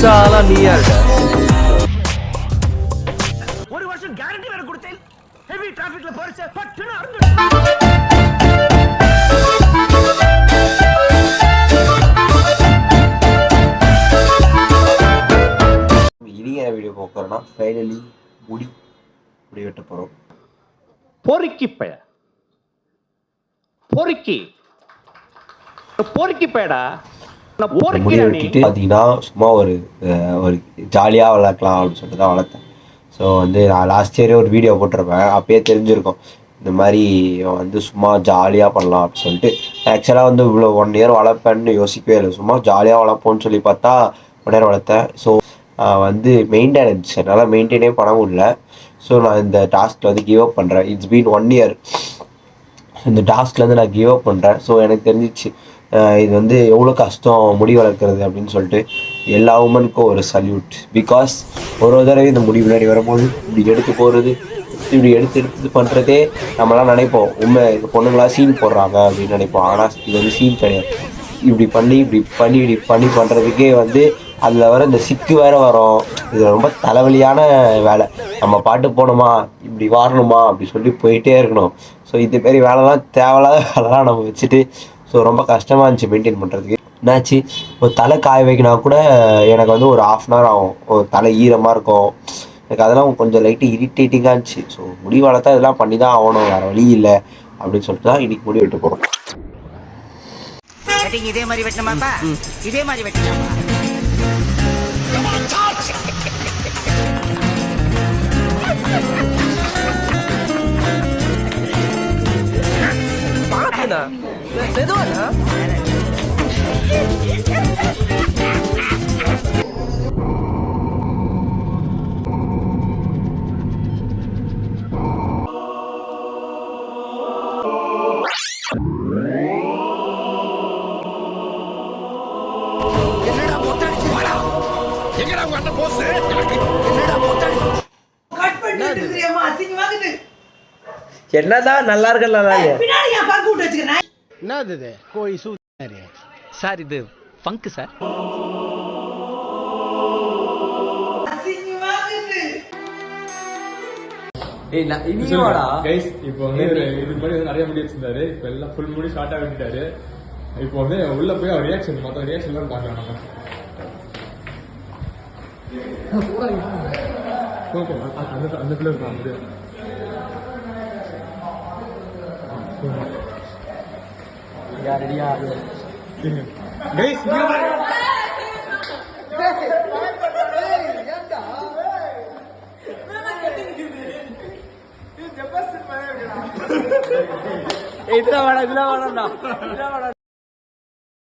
மச்சாலா நீ யாருடா? ஒரு வருஷம் கேரண்டி வேற கொடுத்தேன். ஹெவி டிராபிக்ல போறச்ச பட்டுன்னு அறுந்து. இனிய வீடியோ போக்குறோம்னா ஃபைனலி முடி வெட்ட போறோம். பொறுக்கி பைய பொறுக்கி பேடா முடி வெட்டிட்டு பார்த்தீங்கன்னா சும்மா ஒரு ஜாலியாக வளர்க்கலாம் அப்படின்னு சொல்லிட்டு தான் வளர்த்தேன். ஸோ வந்து நான் லாஸ்ட் இயரே ஒரு வீடியோ போட்டிருப்பேன். அப்பயே தெரிஞ்சிருக்கும் இந்த மாதிரி வந்து சும்மா ஜாலியாக பண்ணலாம் அப்படின்னு சொல்லிட்டு. ஆக்சுவலாக வந்து இவ்வளோ 1 இயர் வளர்ப்பேன்னு யோசிக்கவே இல்லை. சும்மா ஜாலியாக வளர்ப்போன்னு சொல்லி பார்த்தா 1 இயர் வளர்த்தேன். ஸோ வந்து மெயின்டெனன்ஸ் என்னால் மெயின்டைனே பண்ண முடியல. ஸோ நான் இந்த டாஸ்கில் வந்து கிவ் அப் பண்ணுறேன். It's been 1 year. இந்த டாஸ்க்லேருந்து நான் கிவ் அப் பண்ணுறேன். ஸோ எனக்கு தெரிஞ்சிச்சு இது வந்து எவ்வளோ கஷ்டம் முடி வளர்க்குறது அப்படின்னு சொல்லிட்டு. எல்லா உமனுக்கும் ஒரு சல்யூட். பிகாஸ் ஒரு தடவை இந்த முடி முன்னாடி வரும்போது இப்படி எடுத்து போகிறது, இப்படி எடுத்து பண்ணுறதே நம்மளாம் நினைப்போம் உண்மை இந்த பொண்ணுங்களாம் சீன் போடுறாங்க அப்படின்னு நினைப்போம். ஆனால் இது வந்து சீன் கிடையாது. இப்படி பண்ணி பண்ணுறதுக்கே வந்து அதில் வர இந்த சிக்கு வேறு வரும். இது ரொம்ப தலைவலியான வேலை. நம்ம பாட்டு போகணுமா, இப்படி வாரணுமா அப்படி சொல்லி போயிட்டே இருக்கணும். ஸோ இது மாரி வேலைலாம் தேவையில்லாத வேலைலாம் நம்ம வச்சுட்டு ஸோ ரொம்ப கஷ்டமாக இருந்துச்சு மெயின்டைன் பண்ணுறதுக்கு. என்னாச்சு, ஒரு தலை காய வைக்கினா கூட எனக்கு வந்து ஒரு 1/2 hour ஆகும். ஒரு தலை ஈரமாக இருக்கும். எனக்கு அதெல்லாம் கொஞ்சம் லைட்டு இரிட்டேட்டிங்காக இருந்துச்சு. ஸோ முடி வளர்த்தா இதெல்லாம் பண்ணி தான் ஆகணும், வேறு வழி இல்லை அப்படின்னு சொல்லிட்டு தான் இன்றைக்கி முடி வெட்ட போகிறோம். இதே மாதிரி வெட்டணுமாப்பா, இதே மாதிரி வெட்டணுமா? பாத்துனா மெதுவானா? என்னதான் நல்லா இருக்கல. என்னது கோழி சூத்தாரி சார் இது ஃபங்க் சார். இப்போ வந்து இதுக்கு முன்னாடி வந்து நிறைய முடி வச்சிருந்தாரு. இப்போ எல்லாம் ஃபுல் முடி ஷார்ட்டா வெட்டிட்டாரு. இப்போ வந்து உள்ள போய் அவர் ரியாக்ஷன் மொத்தம் ரியாக்ஷன் பார்க்கலாம் நம்ம. அந்த பிள்ளை இருக்கான் முடியும். ரெடியா இதெல்லாம் வேணாம்.